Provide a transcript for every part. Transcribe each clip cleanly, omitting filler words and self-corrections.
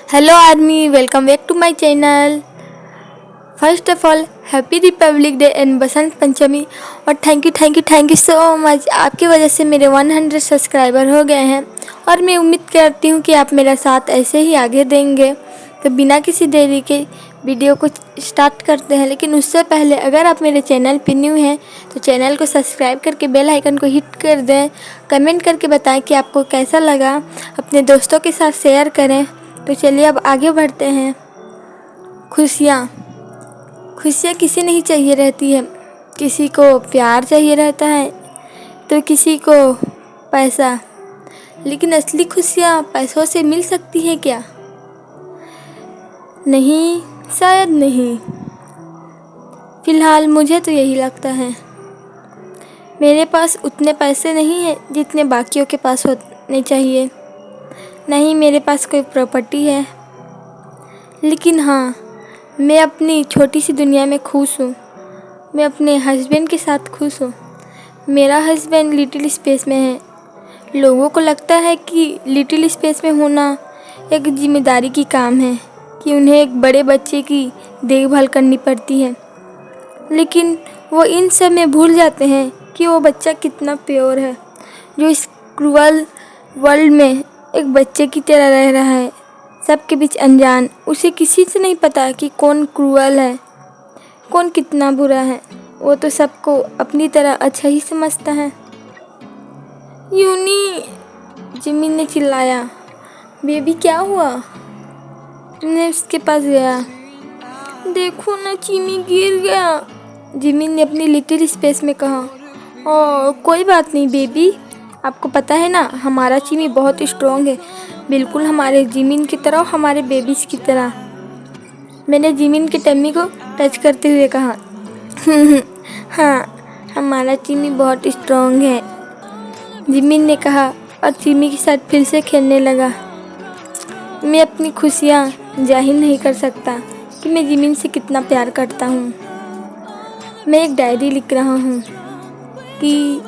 Hello army, welcome back to my channel. First of all happy Republic Day and Basant Panchami. और thank you so much. आपकी वजह से मेरे 100 subscriber हो गए हैं और मैं उम्मीद करती हूँ कि आप मेरा साथ ऐसे ही आगे देंगे। तो बिना किसी देरी के वीडियो को स्टार्ट करते हैं, लेकिन उससे पहले अगर आप मेरे चैनल पे न्यू हैं तो चैनल को सब्सक्राइब करके बेल आइकन को हिट कर दें। कमेंट करके बताएं कि आपको कैसा लगा, अपने दोस्तों के साथ शेयर करें। तो चलिए अब आगे बढ़ते हैं। खुशियाँ किसी नहीं चाहिए रहती है। किसी को प्यार चाहिए रहता है तो किसी को पैसा, लेकिन असली खुशियाँ पैसों से मिल सकती है क्या? नहीं, शायद नहीं। फिलहाल मुझे तो यही लगता है। मेरे पास उतने पैसे नहीं हैं जितने बाकियों के पास होने चाहिए। नहीं मेरे पास कोई प्रॉपर्टी है, लेकिन हाँ, मैं अपनी छोटी सी दुनिया में खुश हूँ। मैं अपने हस्बैंड के साथ खुश हूँ। मेरा हस्बैंड लिटिल स्पेस में है। लोगों को लगता है कि लिटिल स्पेस में होना एक जिम्मेदारी की काम है, कि उन्हें एक बड़े बच्चे की देखभाल करनी पड़ती है, लेकिन वो इन सब में भूल जाते हैं कि वो बच्चा कितना प्योर है, जो इस क्रूअल वर्ल्ड में एक बच्चे की तरह रह रहा है, सबके बीच अनजान। उसे किसी से नहीं पता कि कौन क्रूअल है, कौन कितना बुरा है। वो तो सबको अपनी तरह अच्छा ही समझता है। यूनी, जिमी ने चिल्लाया। बेबी क्या हुआ? मैं उसके पास गया। देखो ना, चिमी गिर गया, जिमी ने अपनी लिटिल स्पेस में कहा। ओह कोई बात नहीं बेबी, आपको पता है ना, हमारा चिमी बहुत स्ट्रॉन्ग है, बिल्कुल हमारे जिमिन की तरह, हमारे बेबीज की तरह। मैंने जिमिन के टम्मी को टच करते हुए कहा। हाँ, हमारा चिमी बहुत स्ट्रॉन्ग है, जिमिन ने कहा और चिमी के साथ फिर से खेलने लगा। मैं अपनी खुशियाँ जाहिर नहीं कर सकता कि मैं जिमिन से कितना प्यार करता हूँ। मैं एक डायरी लिख रहा हूँ कि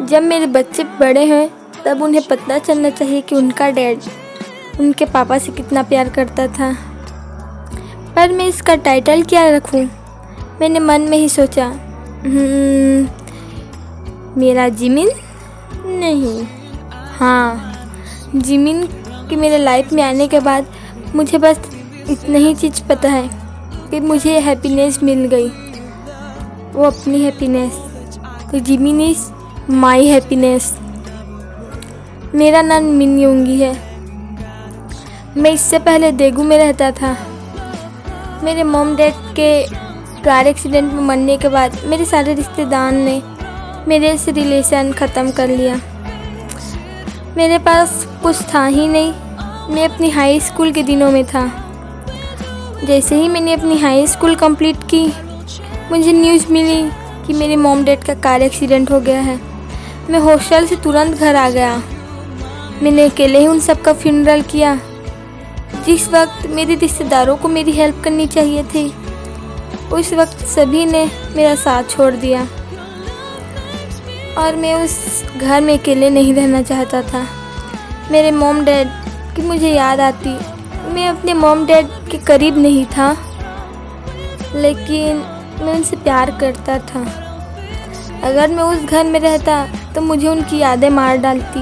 जब मेरे बच्चे बड़े हैं तब उन्हें पता चलना चाहिए कि उनका डैड उनके पापा से कितना प्यार करता था। पर मैं इसका टाइटल क्या रखूं? मैंने मन में ही सोचा। मेरा जिमिन? नहीं, हाँ, जिमिन कि मेरे लाइफ में आने के बाद मुझे बस इतना ही चीज़ पता है कि मुझे हैप्पीनेस मिल गई, वो अपनी हैप्पीनेस। तो जिमिन इज़ माई हैप्पीनेस। मेरा नाम मिन योंगी है। मैं इससे पहले देगू में रहता था। मेरे मॉम डैड के कार एक्सीडेंट में मरने के बाद मेरे सारे रिश्तेदार ने मेरे से रिलेशन ख़त्म कर लिया। मेरे पास कुछ था ही नहीं। मैं अपनी हाई स्कूल के दिनों में था। जैसे ही मैंने अपनी हाई स्कूल कंप्लीट की, मुझे न्यूज़ मिली कि मेरे मॉम डैड का कार एक्सीडेंट हो गया है। मैं हॉस्टल से तुरंत घर आ गया। मैंने अकेले ही उन सब का फ्यूनरल किया। जिस वक्त मेरे रिश्तेदारों को मेरी हेल्प करनी चाहिए थी, उस वक्त सभी ने मेरा साथ छोड़ दिया और मैं उस घर में अकेले नहीं रहना चाहता था। मेरे मॉम डैड की मुझे याद आती। मैं अपने मॉम डैड के करीब नहीं था, लेकिन मैं उनसे प्यार करता था। अगर मैं उस घर में रहता तो मुझे उनकी यादें मार डालती।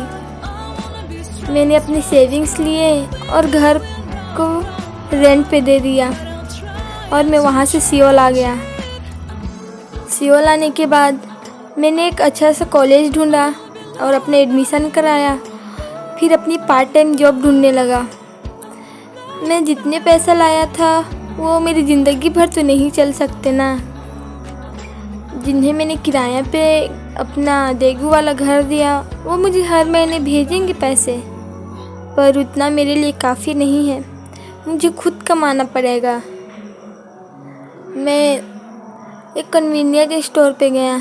मैंने अपनी सेविंग्स लिए और घर को रेंट पे दे दिया और मैं वहाँ से सियोल आ गया। सियोल आने के बाद मैंने एक अच्छा सा कॉलेज ढूंढा और अपने एडमिशन कराया। फिर अपनी पार्ट टाइम जॉब ढूंढने लगा। मैं जितने पैसा लाया था वो मेरी ज़िंदगी भर तो नहीं चल सकते ना। जिन्हें मैंने किराया पे अपना देगू वाला घर दिया, वो मुझे हर महीने भेजेंगे पैसे, पर उतना मेरे लिए काफ़ी नहीं है। मुझे खुद कमाना पड़ेगा। मैं एक कन्वीनियंस स्टोर पे गया,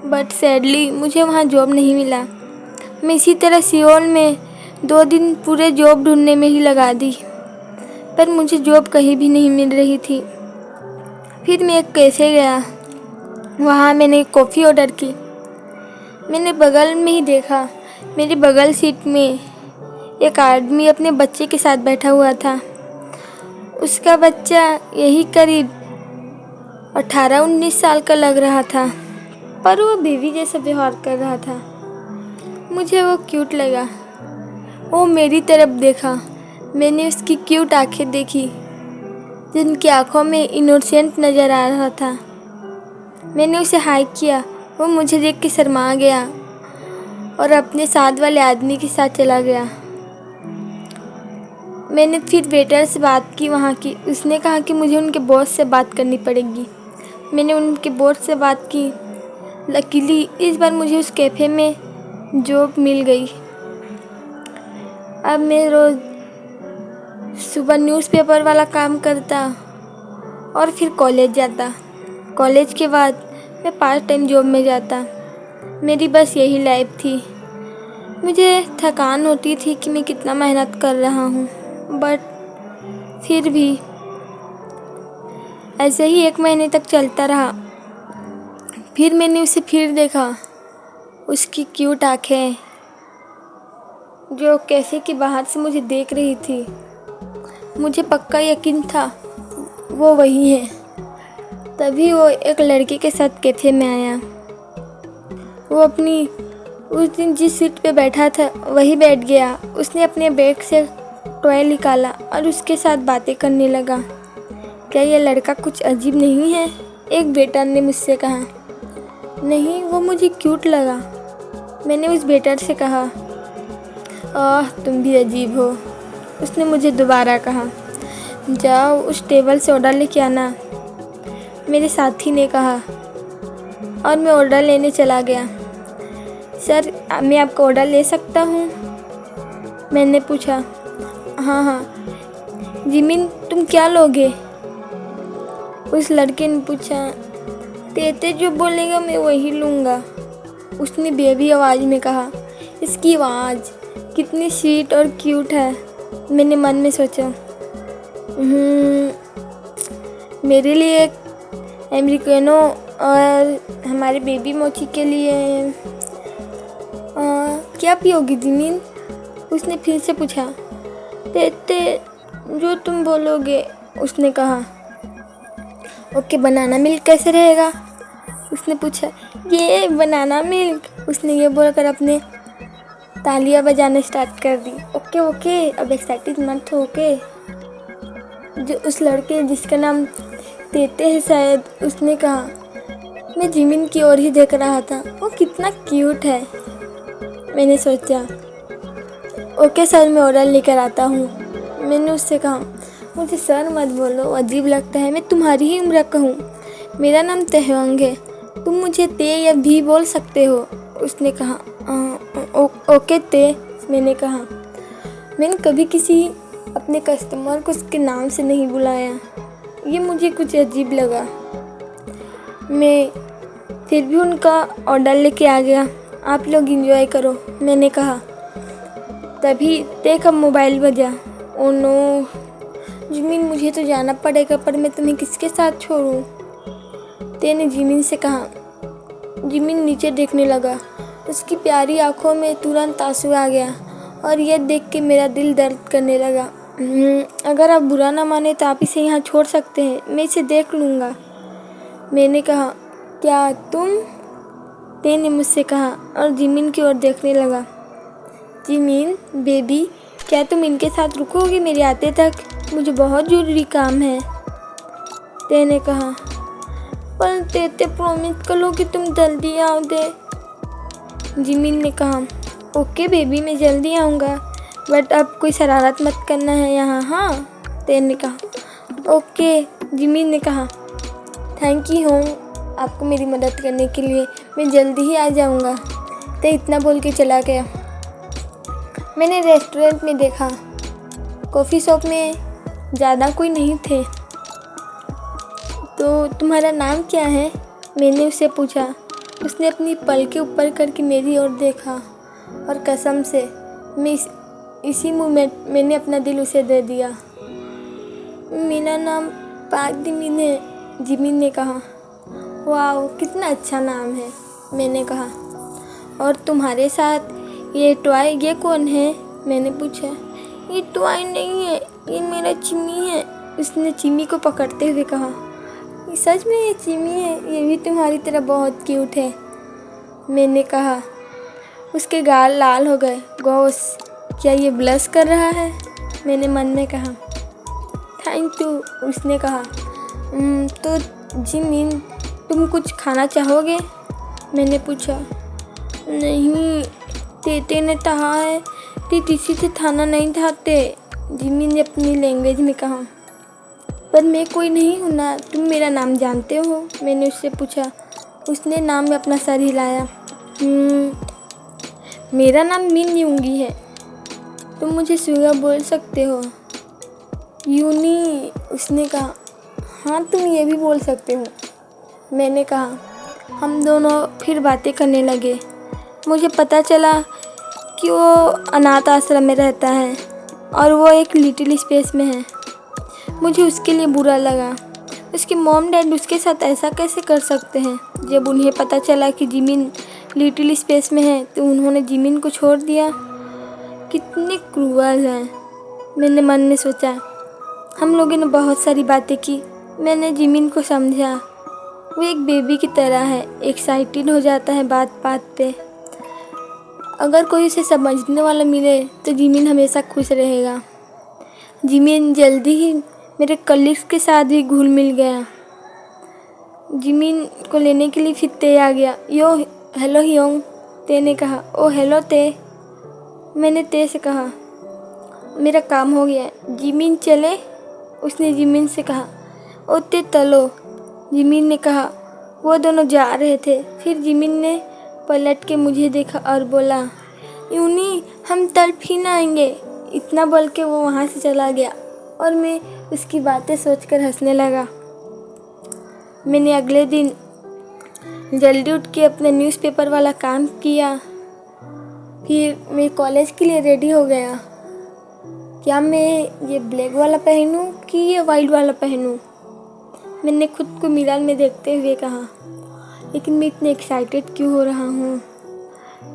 बट सैडली मुझे वहाँ जॉब नहीं मिला। मैं इसी तरह सियोल में 2 दिन पूरे जॉब ढूंढने में ही लगा दी, पर मुझे जॉब कहीं भी नहीं मिल रही थी। फिर मैं एक कैफ़े गया, वहाँ मैंने कॉफ़ी ऑर्डर की। मैंने बगल में ही देखा, मेरे बगल सीट में एक आदमी अपने बच्चे के साथ बैठा हुआ था। उसका बच्चा यही करीब 18-19 साल का लग रहा था, पर वो बेबी जैसा व्यवहार कर रहा था। मुझे वो क्यूट लगा। वो मेरी तरफ देखा। मैंने उसकी क्यूट आंखें देखी, जिनकी आंखों में इनोसेंट नज़र आ रहा था। मैंने उसे हाय किया। वो मुझे देख के शर्मा गया और अपने साथ वाले आदमी के साथ चला गया। मैंने फिर वेटर से बात की वहाँ की। उसने कहा कि मुझे उनके बॉस से बात करनी पड़ेगी। मैंने उनके बॉस से बात की। लकीली इस बार मुझे उस कैफ़े में जॉब मिल गई। अब मैं रोज़ सुबह न्यूज़पेपर वाला काम करता और फिर कॉलेज जाता। कॉलेज के बाद मैं पार्ट टाइम जॉब में जाता। मेरी बस यही लाइफ थी। मुझे थकान होती थी कि मैं कितना मेहनत कर रहा हूँ, बट फिर भी ऐसे ही 1 महीने तक चलता रहा। फिर मैंने उसे फिर देखा। उसकी क्यूट आँखें जो कैफ़े के बाहर से मुझे देख रही थी, मुझे पक्का यकीन था वो वही है। तभी वो एक लड़के के साथ कैफ़े में आया। वो अपनी उस दिन जिस सीट पे बैठा था वही बैठ गया। उसने अपने बैग से टॉय निकाला और उसके साथ बातें करने लगा। क्या यह लड़का कुछ अजीब नहीं है? एक वेटर ने मुझसे कहा। नहीं, वो मुझे क्यूट लगा। मैंने उस वेटर से कहा। तुम भी अजीब हो, उसने मुझे दोबारा कहा। जाओ उस टेबल से ऑर्डर लेके आना, मेरे साथी ने कहा, और मैं ऑर्डर लेने चला गया। सर, मैं आपका ऑर्डर ले सकता हूँ? मैंने पूछा। हाँ। जिमिन, तुम क्या लोगे? उस लड़के ने पूछा। तेते जो बोलेगा मैं वही लूँगा, उसने बेबी आवाज़ में कहा। इसकी आवाज़ कितनी स्वीट और क्यूट है, मैंने मन में सोचा। मेरे लिए एक अमेरिकानो और हमारे बेबी मोची के लिए क्या पियोगी जिमिन? उसने फिर से पूछा। तेते जो तुम बोलोगे, उसने कहा। ओके, बनाना मिल्क कैसे रहेगा? उसने पूछा। ये बनाना मिल्क, उसने ये बोलकर अपने तालियां बजाना स्टार्ट कर दी। ओके, अब एक्साइटेड मत हो। ओके। जो उस लड़के जिसका नाम तेते है शायद, उसने कहा। मैं जिमिन की ओर ही देख रहा था। वो कितना क्यूट है, मैंने सोचा। ओके सर, मैं ऑर्डर लेकर आता हूँ, मैंने उससे कहा। मुझे सर मत बोलो, अजीब लगता है। मैं तुम्हारी ही उम्र का हूँ। मेरा नाम तेहवांग है। तुम मुझे ते या भी बोल सकते हो, उसने कहा। ओके ते, मैंने कहा। मैंने कभी किसी अपने कस्टमर को उसके नाम से नहीं बुलाया। ये मुझे कुछ अजीब लगा। मैं फिर भी उनका ऑर्डर लेके आ गया। आप लोग एंजॉय करो, मैंने कहा। तभी ते का मोबाइल बजा। ओ नो जिमिन, मुझे तो जाना पड़ेगा, पर मैं तुम्हें किसके साथ छोड़ूं? ते ने जिमिन से कहा। जिमिन नीचे देखने लगा। उसकी प्यारी आंखों में तुरंत आंसू आ गया और यह देख के मेरा दिल दर्द करने लगा। अगर आप बुरा ना माने तो आप इसे यहाँ छोड़ सकते हैं, मैं इसे देख लूँगा, मैंने कहा। क्या तुम? ते ने मुझसे कहा और जिमिन की ओर देखने लगा। जिमिन बेबी, क्या तुम इनके साथ रुकोगे मेरे आते तक? मुझे बहुत ज़रूरी काम है, ते ने कहा। पर तेते प्रॉमिस करो कि तुम जल्दी आओ दे, जिमिन ने कहा। ओके बेबी, मैं जल्दी आऊँगा, बट अब कोई शरारत मत करना है यहाँ, हाँ, ते ने कहा। ओके, जिमिन ने कहा। थैंक यू आपको मेरी मदद करने के लिए, मैं जल्दी ही आ जाऊँगा, ते इतना बोल के चला गया। मैंने रेस्टोरेंट में देखा, कॉफ़ी शॉप में ज़्यादा कोई नहीं थे। तो तुम्हारा नाम क्या है? मैंने उससे पूछा। उसने अपनी पलकें ऊपर करके मेरी ओर देखा और कसम से मैं इसी मोमेंट मैंने अपना दिल उसे दे दिया। मेरा नाम पाक जिमिन है, जिमिन ने कहा। वाह, कितना अच्छा नाम है, मैंने कहा। और तुम्हारे साथ ये टॉय, ये कौन है? मैंने पूछा। ये टॉय नहीं है, ये मेरा चिमी है, उसने चिमी को पकड़ते हुए कहा, सच में ये चिमी है, ये भी तुम्हारी तरह बहुत क्यूट है। मैंने कहा। उसके गाल लाल हो गए। गॉस, क्या ये ब्लश कर रहा है? मैंने मन में कहा। थैंक यू, उसने कहा। तो जिमिन, तुम कुछ खाना चाहोगे? मैंने पूछा। नहीं, तेते ने कहा है कि किसी से खाना नहीं खाते, जिमिन ने अपनी लैंग्वेज में कहा। पर मैं कोई नहीं हूँ ना, तुम मेरा नाम जानते हो? मैंने उससे पूछा। उसने नाम में अपना सर हिलाया। मेरा नाम मिन यूंगी है, तुम मुझे सुगा बोल सकते हो। यूनी, उसने कहा। हाँ, तुम ये भी बोल सकते हो, मैंने कहा। हम दोनों फिर बातें करने लगे। मुझे पता चला कि वो अनाथ आश्रम में रहता है और वो एक लिटिल स्पेस में है। मुझे उसके लिए बुरा लगा। उसके मॉम डैड उसके साथ ऐसा कैसे कर सकते हैं? जब उन्हें पता चला कि जिमिन लिटिल स्पेस में है तो उन्होंने जिमिन को छोड़ दिया। कितने क्रूअल हैं, मैंने मन में सोचा। हम लोगों ने बहुत सारी बातें की। मैंने जिमिन को समझा। वो एक बेबी की तरह है, एक्साइटेड हो जाता है बात बात पे। अगर कोई उसे समझने वाला मिले तो जिमिन हमेशा खुश रहेगा। जिमिन जल्दी ही मेरे कलीग्स के साथ भी घुल मिल गया। जिमिन को लेने के लिए फिर ते आ गया। यो हेलो हियोंग, ते ने कहा। ओ हेलो ते, मैंने ते से कहा। मेरा काम हो गया, जिमिन चले? उसने जिमिन से कहा। ओ ते तलो, जिमिन ने कहा। वो दोनों जा रहे थे। फिर जिमिन ने पलट के मुझे देखा और बोला, यूनी, हम तड़प ही ना आएंगे। इतना बोल के वो वहाँ से चला गया और मैं उसकी बातें सोचकर हंसने लगा। मैंने अगले दिन जल्दी उठ के अपने न्यूज़पेपर वाला काम किया। फिर मैं कॉलेज के लिए रेडी हो गया। क्या मैं ये ब्लैक वाला पहनूं कि ये वाइट वाला पहनूं? मैंने खुद को मिरर में देखते हुए कहा। लेकिन मैं इतने एक्साइटेड क्यों हो रहा हूँ?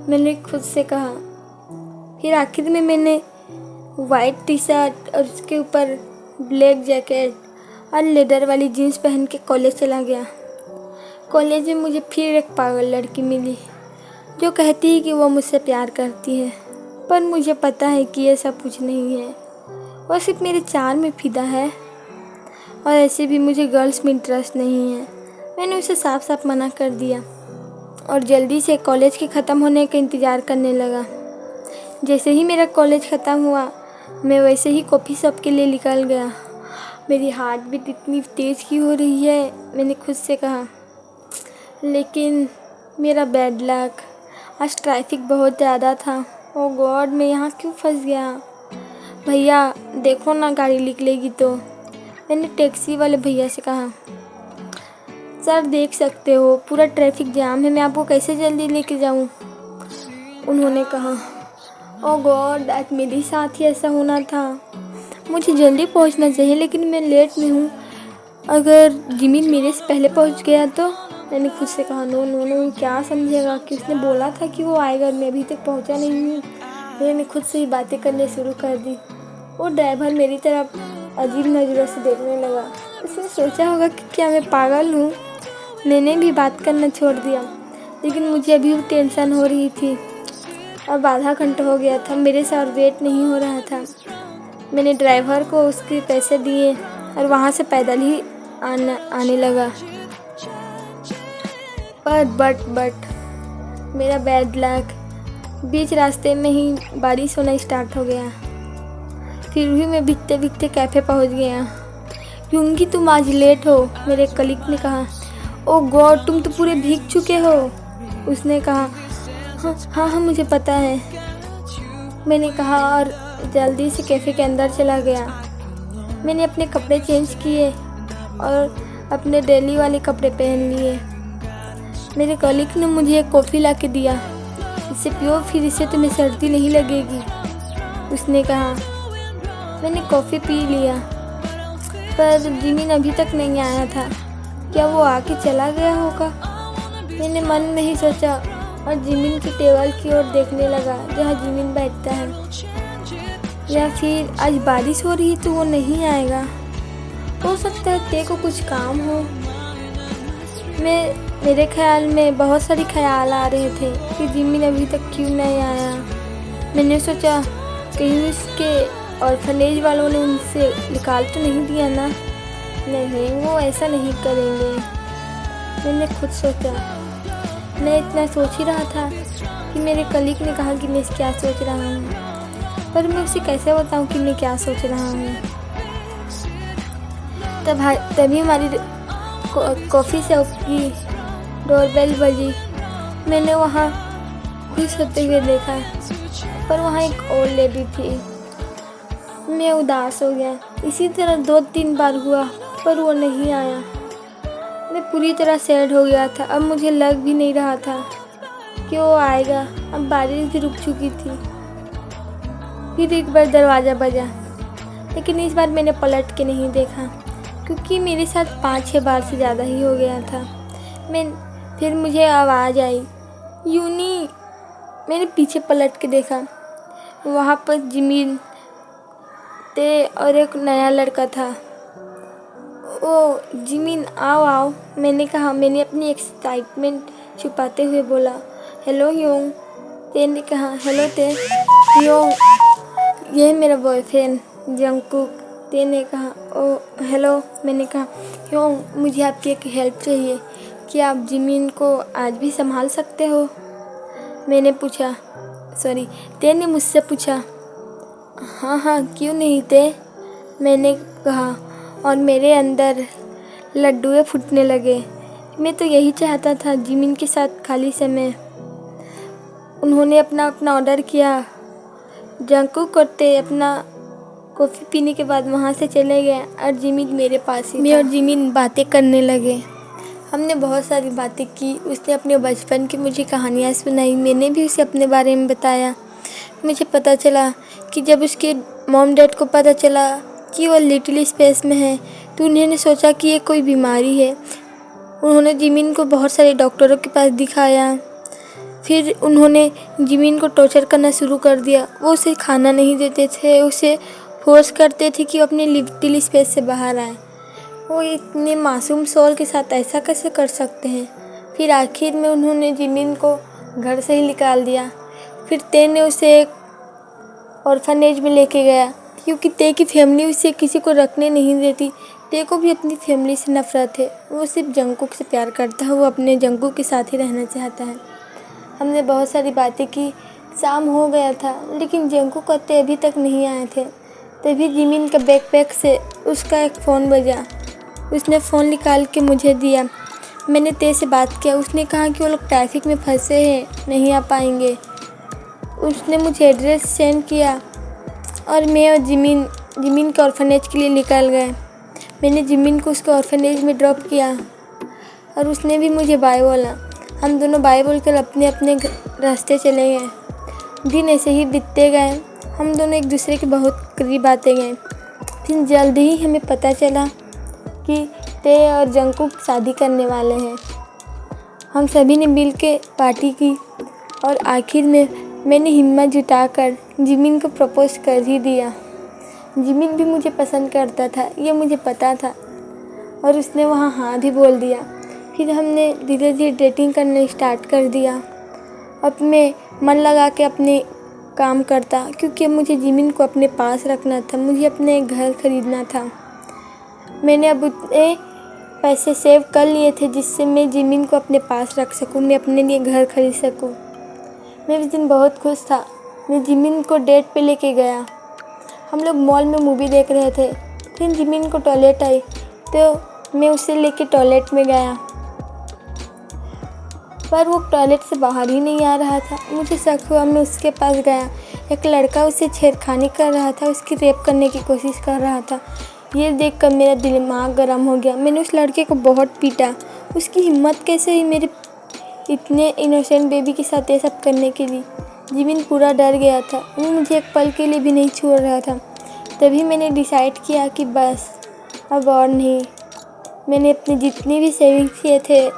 मैंने खुद से कहा। फिर आखिर में मैंने वाइट टी शर्ट और उसके ऊपर ब्लैक जैकेट और लेदर वाली जीन्स पहन के कॉलेज चला गया। कॉलेज में मुझे फिर एक पागल लड़की मिली जो कहती है कि वो मुझसे प्यार करती है, पर मुझे पता है कि ये सब कुछ नहीं है। वो सिर्फ मेरे चार में फिदा है और ऐसे भी मुझे गर्ल्स में इंटरेस्ट नहीं है। मैंने उसे साफ साफ मना कर दिया और जल्दी से कॉलेज के ख़त्म होने का इंतज़ार करने लगा। जैसे ही मेरा कॉलेज ख़त्म हुआ, मैं वैसे ही कॉफ़ी शॉप के लिए निकल गया। मेरी हार्ट बीट इतनी तेज़ क्यों हो रही है? मैंने खुद से कहा। लेकिन मेरा बैड लक, आज ट्रैफिक बहुत ज़्यादा था। ओह गॉड, मैं यहाँ क्यों फंस गया? भैया देखो ना, गाड़ी निकलेगी तो। मैंने टैक्सी वाले भैया से कहा। सर देख सकते हो पूरा ट्रैफिक जाम है, मैं आपको कैसे जल्दी लेके जाऊँ? उन्होंने कहा। ओह गॉड, आज मेरे साथ ही ऐसा होना था। मुझे जल्दी पहुंचना चाहिए लेकिन मैं लेट में हूँ। अगर जिमिन मेरे से पहले पहुंच गया तो? मैंने खुद से कहा। नो नो नो, क्या समझेगा कि उसने बोला था कि वो आएगा, मैं अभी तक पहुंचा नहीं हूँ। मैंने खुद से ही बातें करने शुरू कर दी। वो ड्राइवर मेरी तरफ अजीब नज़रों से देखने लगा। उसने सोचा होगा कि क्या मैं पागल हूँ। मैंने भी बात करना छोड़ दिया, लेकिन मुझे अभी भी टेंशन हो रही थी। अब आधा घंटा हो गया था, मेरे से और वेट नहीं हो रहा था। मैंने ड्राइवर को उसके पैसे दिए और वहाँ से पैदल ही आने लगा। पर बट मेरा बैड लक, बीच रास्ते में ही बारिश होना स्टार्ट हो गया। फिर भी मैं भीगते भीगते कैफ़े पहुँच गया। यूंगी, तुम आज लेट हो, मेरे कलीग ने कहा। ओह गॉड, तुम तो पूरे भीग चुके हो, उसने कहा। हाँ, मुझे पता है, मैंने कहा और जल्दी से कैफ़े के अंदर चला गया। मैंने अपने कपड़े चेंज किए और अपने डेली वाले कपड़े पहन लिए। मेरे कलीग ने मुझे एक कॉफ़ी ला के दिया। इसे पियो, फिर इससे तुम्हें सर्दी नहीं लगेगी, उसने कहा। मैंने कॉफ़ी पी लिया, पर जिमिन अभी तक नहीं आया था। क्या वो आके चला गया होगा? मैंने मन में ही सोचा और जिमिन की टेबल की ओर देखने लगा जहाँ जिमिन बैठता है। या फिर आज बारिश हो रही है तो वो नहीं आएगा। हो सकता है ते को कुछ काम हो। मेरे ख्याल में बहुत सारे ख्याल आ रहे थे कि जिमिन अभी तक क्यों नहीं आया। मैंने सोचा कहीं उसके ऑर्फनेज वालों ने उनसे निकाल तो नहीं दिया ना। नहीं, वो ऐसा नहीं करेंगे, मैंने खुद सोचा। मैं इतना सोच ही रहा था कि मेरे कलीग ने कहा कि मैं क्या सोच रहा हूँ, पर मैं उसे कैसे बताऊँ कि मैं क्या सोच रहा हूँ। तभी हमारी कॉफ़ी शॉप की डोरबेल बजी। मैंने वहाँ खुश होते हुए देखा, पर वहाँ एक और लेडी थी। मैं उदास हो गया। इसी तरह 2-3 बार हुआ, पर वो नहीं आया। मैं पूरी तरह सैड हो गया था। अब मुझे लग भी नहीं रहा था कि वो आएगा। अब बारिश भी रुक चुकी थी। फिर एक बार दरवाज़ा बजा, लेकिन इस बार मैंने पलट के नहीं देखा, क्योंकि मेरे साथ 5-6 बार से ज़्यादा ही हो गया था। फिर मुझे आवाज़ आई, यूनी। मैंने पीछे पलट के देखा, वहाँ पर जिमिन ते और एक नया लड़का था। ओ जिमिन, आओ आओ, मैंने कहा। मैंने अपनी एक्साइटमेंट छुपाते हुए बोला, हेलो ह्योंग। ते ने कहा, हेलो ते। ह्योंग, ये है मेरा बॉयफ्रेंड जंगकुक। ते ने कहा, ओ हेलो। मैंने कहा, ह्योंग, मुझे आपकी एक हेल्प चाहिए। क्या आप जिमिन को आज भी संभाल सकते हो? ते ने मुझसे पूछा। हाँ हाँ, क्यों नहीं ते, मैंने कहा, और मेरे अंदर लड्डुएं फूटने लगे। मैं तो यही चाहता था, जिमिन के साथ खाली समय। उन्होंने अपना ऑर्डर किया। जंगकुक और ते अपना कॉफ़ी पीने के बाद वहाँ से चले गए और जिमिन मेरे पास ही था। मैं और जिमिन बातें करने लगे। हमने बहुत सारी बातें की। उसने अपने बचपन की मुझे कहानियाँ सुनाई। मैंने भी उसे अपने बारे में बताया। मुझे पता चला कि जब उसके मॉम डैड को पता चला कि वो लिटिल स्पेस में है, तो उन्होंने सोचा कि ये कोई बीमारी है। उन्होंने जिमिन को बहुत सारे डॉक्टरों के पास दिखाया। फिर उन्होंने जिमिन को टॉर्चर करना शुरू कर दिया। वो उसे खाना नहीं देते थे, उसे फोर्स करते थे कि वो अपने लिटिल स्पेस से बाहर आए। वो इतने मासूम सोल के साथ ऐसा कैसे कर सकते हैं? फिर आखिर में उन्होंने जिमिन को घर से ही निकाल दिया। फिर ते ने उसे एक ऑर्फनेज में लेके गया, क्योंकि ते की फैमिली उसे किसी को रखने नहीं देती। ते को भी अपनी फैमिली से नफरत है। वो सिर्फ जंगकुक से प्यार करता है। वो अपने जंगकुक के साथ ही रहना चाहता है। हमने बहुत सारी बातें की। शाम हो गया था, लेकिन जंगकुक और ते अभी तक नहीं आए थे। तभी जिमिन का बैकपैक से उसका एक फ़ोन बजा। उसने फ़ोन निकाल के मुझे दिया। मैंने ते से बात किया। उसने कहा कि वो लोग ट्रैफिक में फंसे हैं, नहीं आ पाएंगे। उसने मुझे एड्रेस सेंड किया और मैं और जिमिन के ऑर्फनेज के लिए निकल गए। मैंने जिमिन को उसके ऑर्फनेज में ड्रॉप किया और उसने भी मुझे बाय बोला। हम दोनों बाय बोलकर अपने अपने रास्ते चले गए। दिन ऐसे ही बीतते गए। हम दोनों एक दूसरे के बहुत करीब आते गए। फिर जल्द ही हमें पता चला कि ते और जंगकुक शादी करने वाले हैं। हम सभी ने मिल के पार्टी की और आखिर में मैंने हिम्मत जुटाकर जिमिन को प्रपोज कर ही दिया। जिमिन भी मुझे पसंद करता था, ये मुझे पता था, और उसने वहाँ हाँ भी बोल दिया। फिर हमने धीरे धीरे डेटिंग करना स्टार्ट कर दिया। अब मैं मन लगा के अपने काम करता, क्योंकि मुझे जिमिन को अपने पास रखना था। मुझे अपने घर खरीदना था। मैंने अब उतने पैसे सेव कर लिए थे जिससे मैं जिमिन को अपने पास रख सकूं, मैं अपने लिए घर खरीद सकूं। मैं उस दिन बहुत खुश था। मैं जिमिन को डेट पे लेके गया। हम लोग मॉल में मूवी देख रहे थे। फिर जिमिन को टॉयलेट आई तो मैं उसे लेके टॉयलेट में गया, पर वो टॉयलेट से बाहर ही नहीं आ रहा था। मुझे शक हुआ। मैं उसके पास गया। एक लड़का उसे छेड़खानी कर रहा था, उसकी रेप करने की कोशिश कर रहा था। ये देखकर मेरा दिमाग गर्म हो गया। मैंने उस लड़के को बहुत पीटा। उसकी हिम्मत कैसे हुई मेरे इतने इनोसेंट बेबी के साथ ये सब करने के लिए। जिमिन पूरा डर गया था। वो मुझे एक पल के लिए भी नहीं छोड़ रहा था। तभी मैंने डिसाइड किया कि बस अब और नहीं। मैंने अपने जितने भी सेविंग्स किए थे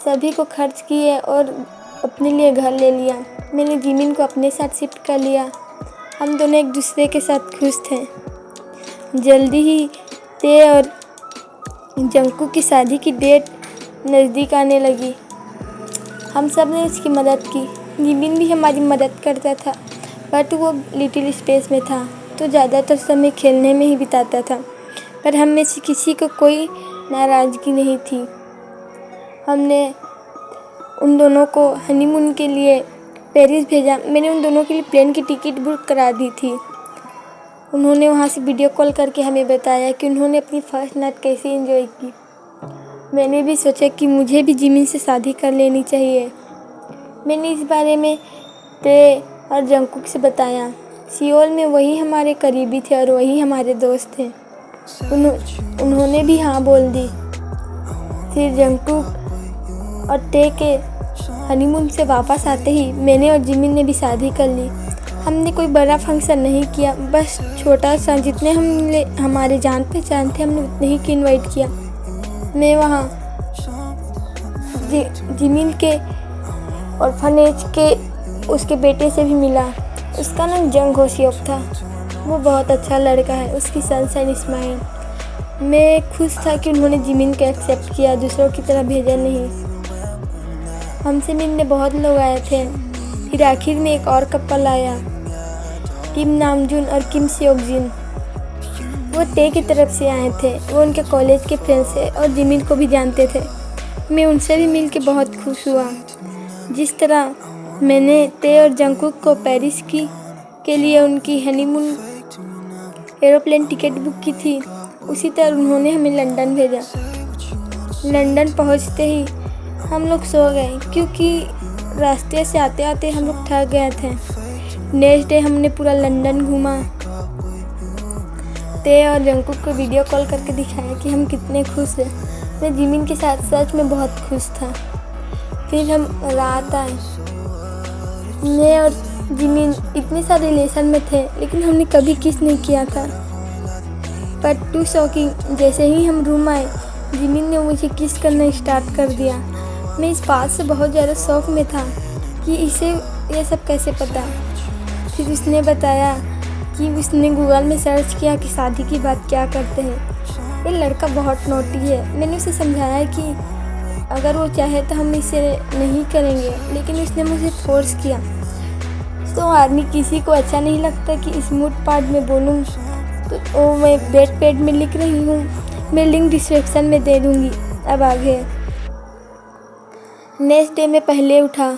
सभी को खर्च किए और अपने लिए घर ले लिया। मैंने जिमिन को अपने साथ शिफ्ट कर लिया। हम दोनों एक दूसरे के साथ खुश थे। जल्दी ही ते और जंगकुक की शादी की डेट नज़दीक आने लगी। हम सब ने उसकी मदद की। जिमिन भी हमारी मदद करता था, बट वो लिटिल स्पेस में था तो ज़्यादातर समय खेलने में ही बिताता था। पर हम में से किसी को कोई नाराज़गी नहीं थी। हमने उन दोनों को हनीमून के लिए पेरिस भेजा। मैंने उन दोनों के लिए प्लेन की टिकट बुक करा दी थी। उन्होंने वहाँ से वीडियो कॉल करके हमें बताया कि उन्होंने अपनी फर्स्ट नाइट कैसे एंजॉय की। मैंने भी सोचा कि मुझे भी जिमिन से शादी कर लेनी चाहिए। मैंने इस बारे में ते और जंगकुक से बताया। सियोल में वही हमारे करीबी थे और वही हमारे दोस्त थे। उन्होंने भी हाँ बोल दी। फिर जंगकुक और ते के हनीमून से वापस आते ही मैंने और जिमिन ने भी शादी कर ली। हमने कोई बड़ा फंक्शन नहीं किया, बस छोटा सा, जितने हमारे जान पहचान थे हमने उतने ही की इनवाइट किया। मैं वहाँ जिमिन के ऑर्फनेज के उसके बेटे से भी मिला। उसका नाम जंग होशियोक था। वो बहुत अच्छा लड़का है, उसकी सनशाइन स्माइल। मैं खुश था कि उन्होंने जिमिन को एक्सेप्ट किया, दूसरों की तरह भेजा नहीं। हमसे मिलने बहुत लोग आए थे। फिर आखिर में एक और कपल आया, किम नामजून और किम सेओकजिन। वो ते की तरफ से आए थे। वो उनके कॉलेज के फ्रेंड्स थे और जिमिन को भी जानते थे। मैं उनसे भी मिल के बहुत खुश हुआ। जिस तरह मैंने ते और जंगकुक को पेरिस के लिए उनकी हनीमून एरोप्लेन टिकट बुक की थी, उसी तरह उन्होंने हमें लंदन भेजा। लंदन पहुंचते ही हम लोग सो गए क्योंकि रास्ते से आते आते हम लोग थक गए थे। नेक्स्ट डे हमने पूरा लंदन घूमा। ते और जंगकुक को वीडियो कॉल करके दिखाया कि हम कितने खुश हैं। मैं जिमिन के साथ सच में बहुत खुश था। फिर हम रात आए। मैं और जिमिन इतने सारे रिलेशन में थे, लेकिन हमने कभी किस नहीं किया था। पर टू शॉकिंग, जैसे ही हम रूम आए जिमिन ने मुझे किस करना स्टार्ट कर दिया। मैं इस बात से बहुत ज़्यादा शौक में था कि इसे ये सब कैसे पता। फिर उसने बताया कि उसने गूगल में सर्च किया कि शादी की बात क्या करते हैं। ये लड़का बहुत नोटी है। मैंने उसे समझाया कि अगर वो चाहे तो हम इसे नहीं करेंगे, लेकिन उसने मुझे फोर्स किया। तो आदमी किसी को अच्छा नहीं लगता कि स्मूथ पार्ट में बोलूँ, तो मैं बेड पेड में लिख रही हूँ। मैं लिंक डिस्क्रिप्शन में दे दूँगी। अब आगे नेक्स्ट डे मैं पहले उठा।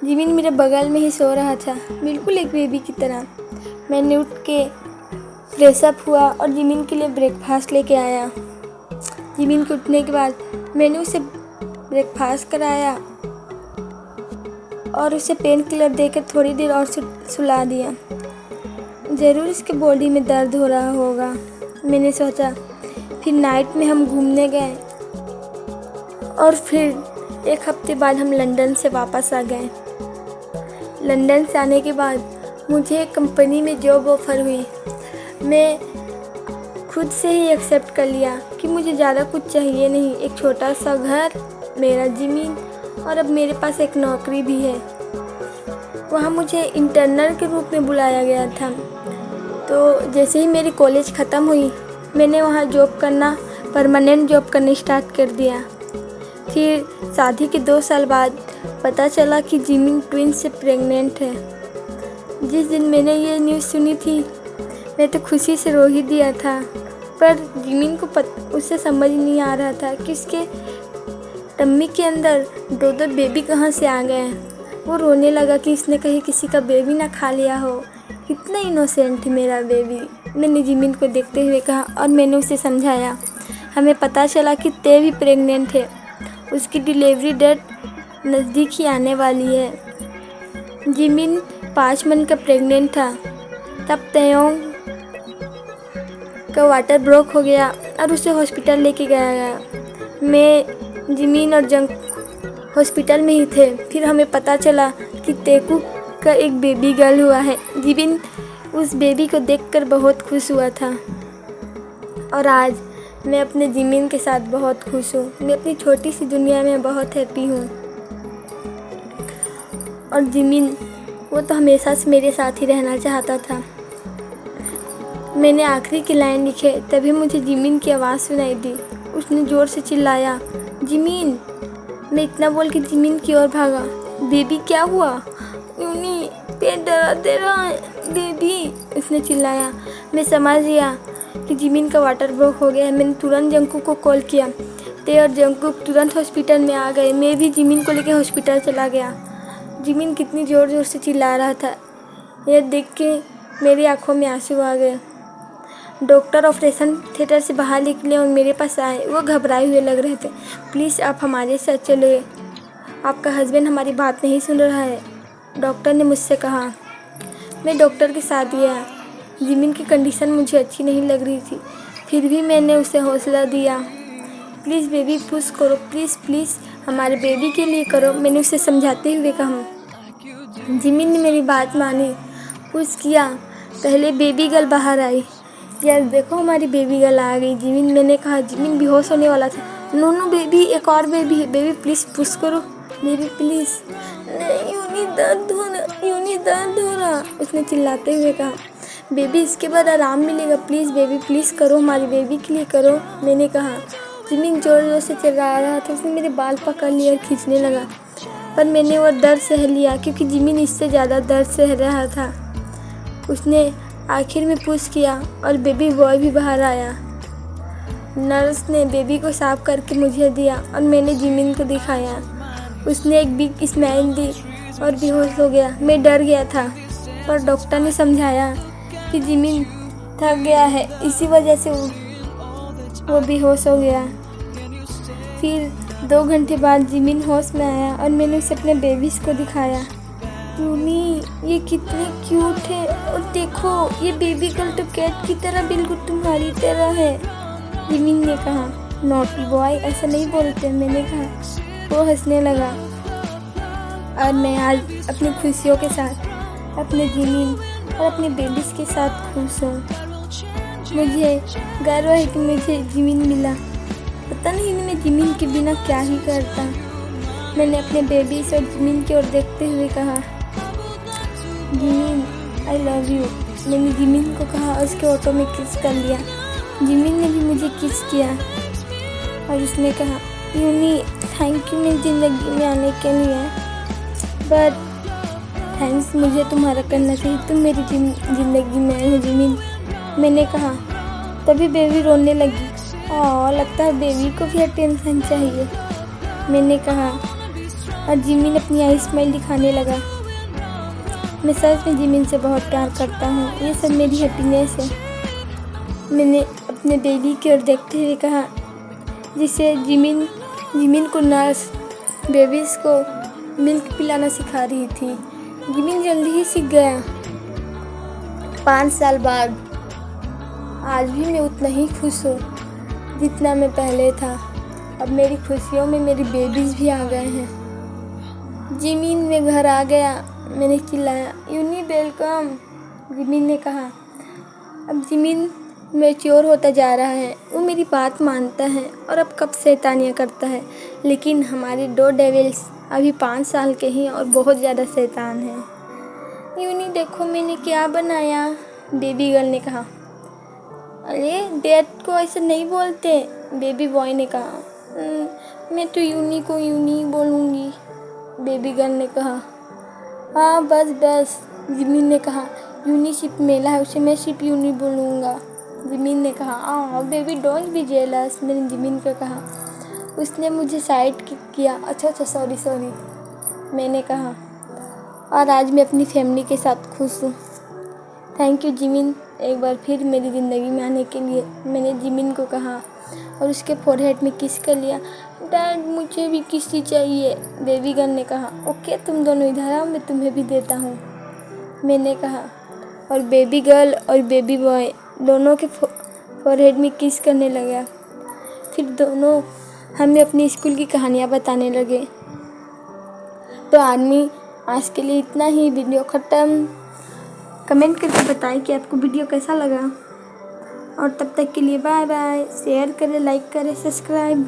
जिमिन मेरे बगल में ही सो रहा था, बिल्कुल एक बेबी की तरह। मैंने उठ के फ्रेशअप हुआ और जिमिन के लिए ब्रेकफास्ट लेके आया। जिमिन के उठने के बाद मैंने उसे ब्रेकफास्ट कराया और उसे पेन किलर देकर थोड़ी देर और सुला दिया। ज़रूर इसके बॉडी में दर्द हो रहा होगा, मैंने सोचा। फिर नाइट में हम घूमने गए और फिर एक हफ्ते बाद हम लंदन से वापस आ गए। लंदन से आने के बाद मुझे एक कंपनी में जॉब ऑफ़र हुई। मैं खुद से ही एक्सेप्ट कर लिया कि मुझे ज़्यादा कुछ चाहिए नहीं। एक छोटा सा घर, मेरा ज़मीन और अब मेरे पास एक नौकरी भी है। वहाँ मुझे इंटर्नल के रूप में बुलाया गया था। तो जैसे ही मेरी कॉलेज ख़त्म हुई, मैंने वहाँ परमानेंट जॉब करना स्टार्ट कर दिया। फिर शादी के 2 साल बाद पता चला कि जिमिन ट्विंस से प्रेग्नेंट है। जिस दिन मैंने ये न्यूज़ सुनी थी, मैं तो खुशी से रो ही दिया था। पर जिमिन को उससे समझ नहीं आ रहा था कि उसके टम्मी के अंदर 2 बेबी कहाँ से आ गए। वो रोने लगा कि इसने कहीं किसी का बेबी ना खा लिया हो। कितना इनोसेंट है मेरा बेबी, मैंने जिमिन को देखते हुए कहा। और मैंने उसे समझाया। हमें पता चला कि ते भी प्रेग्नेंट है। उसकी डिलीवरी डेट नज़दीक ही आने वाली है। जिमिन 5 मंथ का प्रेग्नेंट था। तब तेयोंग का वाटर ब्रेक हो गया और उसे हॉस्पिटल लेके गया। मैं, जिमिन और जंग हॉस्पिटल में ही थे। फिर हमें पता चला कि तेकू का एक बेबी गर्ल हुआ है। जिमिन उस बेबी को देखकर बहुत खुश हुआ था। और आज मैं अपने जिमिन के साथ बहुत खुश हूँ। मैं अपनी छोटी सी दुनिया में बहुत हैप्पी हूँ। और जिमिन, वो तो हमेशा से मेरे साथ ही रहना चाहता था। मैंने आखिरी की लाइन लिखे तभी मुझे जिमिन की आवाज़ सुनाई दी। उसने ज़ोर से चिल्लाया, जिमिन। मैं इतना बोल के जिमिन की ओर भागा। बेबी क्या हुआ? यूनी, पेट दर्द दे रहा है बेबी, उसने चिल्लाया। मैं समझ गया कि जिमिन का वाटर ब्रेक हो गया है। मैंने तुरंत जंकू को कॉल किया। ते और जंकू तुरंत हॉस्पिटल में आ गए। मैं भी जिमिन को लेकर हॉस्पिटल चला गया। जिमिन कितनी ज़ोर ज़ोर से चिल्ला रहा था, यह देख के मेरी आंखों में आंसू आ गए। डॉक्टर ऑपरेशन थिएटर से बाहर निकले और मेरे पास आए। वो घबराए हुए लग रहे थे। प्लीज़ आप हमारे साथ चलिए, आपका हस्बैंड हमारी बात नहीं सुन रहा है, डॉक्टर ने मुझसे कहा। मैं डॉक्टर के साथ गया। जिमिन की कंडीशन मुझे अच्छी नहीं लग रही थी, फिर भी मैंने उसे हौसला दिया। प्लीज़ बेबी पुश करो, प्लीज़ प्लीज़ हमारे बेबी के लिए करो, मैंने उसे समझाते हुए कहा। जिमिन ने मेरी बात मानी, पुश किया। पहले बेबी गर्ल बाहर आई। यार देखो हमारी बेबी गर्ल आ गई। जिमिन, मैंने कहा। जिमिन बेहोश होने वाला था। नो नो बेबी, एक और बेबी है, बेबी प्लीज़ पुश करो, बेबी प्लीज़। नहीं यूनी, दर्द हो रहा, यूनी दर्द हो रहा, उसने चिल्लाते हुए कहा। बेबी इसके बाद आराम मिलेगा, प्लीज़ बेबी प्लीज़ करो, हमारी बेबी के लिए करो, मैंने कहा। जिमिन ज़ोर ज़ोर से चिल्ला रहा था। उसने मेरे बाल पकड़ लिए और खींचने लगा, पर मैंने वो दर्द सह लिया क्योंकि जिमिन इससे ज़्यादा दर्द सह रहा था। उसने आखिर में पुश किया और बेबी बॉय भी बाहर आया। नर्स ने बेबी को साफ करके मुझे दिया और मैंने जिमिन को दिखाया। उसने एक बिग स्माइल दी और बेहोश हो गया। मैं डर गया था, पर डॉक्टर ने समझाया कि जिमिन थक गया है, इसी वजह से वो बेहोश हो गया। फिर 2 घंटे बाद जिमिन होश में आया और मैंने उसे अपने बेबीज़ को दिखाया। यूनी, ये कितने क्यूट है, और देखो ये बेबी गर्ल तो कैट की तरह बिल्कुल तुम्हारी तरह है, जिमिन ने कहा। नॉटी बॉय, ऐसा नहीं बोलते, मैंने कहा। वो हंसने लगा। और मैं आज अपनी खुशियों के साथ अपने जिमिन और अपने बेबीज़ के साथ खुश हूँ। मुझे गर्व है कि मुझे जिमिन मिला। पता नहीं मैं जिमिन के बिना क्या ही करता। मैंने अपने बेबीज़ और जिमिन की ओर देखते हुए कहा, जिमिन आई लव यू। मैंने जिमिन को कहा और उसके ऑटो में किस कर लिया। जिमिन ने भी मुझे किस किया और उसने कहा, यूनी थैंक यू मेरी ज़िंदगी में आने के लिए, बट थैंक्स मुझे तुम्हारा करना चाहिए, तुम मेरी ज़िंदगी में आए हो जिमिन, मैंने कहा। तभी बेबी रोने लगी। और लगता है बेबी को भी अटेंशन चाहिए, मैंने कहा। और जिमिन अपनी आई स्माइल दिखाने लगा। मैं सच में जिमिन से बहुत प्यार करता हूँ, ये सब मेरी हैप्पीनेस है, मैंने अपने बेबी की ओर देखते हुए कहा। जिसे जिमिन को नर्स बेबीज़ को मिल्क पिलाना सिखा रही थी। जिमिन जल्दी ही सीख गया। 5 साल बाद आज भी मैं उतना ही खुश हूँ जितना मैं पहले था। अब मेरी खुशियों में मेरी बेबीज़ भी आ गए हैं। जिमिन, मैं घर आ गया, मैंने चिल्लाया। यूनी वेलकम, जिमिन ने कहा। अब जिमिन मैच्योर होता जा रहा है, वो मेरी बात मानता है और अब कब शैतानियाँ करता है। लेकिन हमारे 2 डेविल्स अभी 5 साल के हैं और बहुत ज़्यादा शैतान हैं। यूनी देखो मैंने क्या बनाया, बेबी गर्ल ने कहा। अरे डैड को ऐसा नहीं बोलते, बेबी बॉय ने कहा। मैं तो यूनी को यूनी बोलूँगी, बेबी गर्ल ने कहा। हाँ बस बस, जिमिन ने कहा। यूनी सिर्फ मेला है, उसे मैं सिर्फ यूनी बोलूँगा, जिमिन ने कहा। हाँ बेबी डोंट बी जेलस, मैंने जिमिन को कहा। उसने मुझे साइड किया। अच्छा सॉरी, मैंने कहा। और आज मैं अपनी फैमिली के साथ खुश हूँ। थैंक यू जिमिन, एक बार फिर मेरी ज़िंदगी में आने के लिए, मैंने जिमिन को कहा और उसके फोरहेड में किस कर लिया। डैड मुझे भी किसी चाहिए, बेबी गर्ल ने कहा। ओके तुम दोनों इधर आओ, मैं तुम्हें भी देता हूँ, मैंने कहा। और बेबी गर्ल और बेबी बॉय दोनों के फोरहेड में किस करने लगा। फिर दोनों हमें अपनी स्कूल की कहानियाँ बताने लगे। तो आज के लिए इतना ही, वीडियो ख़त्म। कमेंट करके बताएं कि आपको वीडियो कैसा लगा, और तब तक के लिए बाय बाय। शेयर करें, लाइक करें, सब्सक्राइब।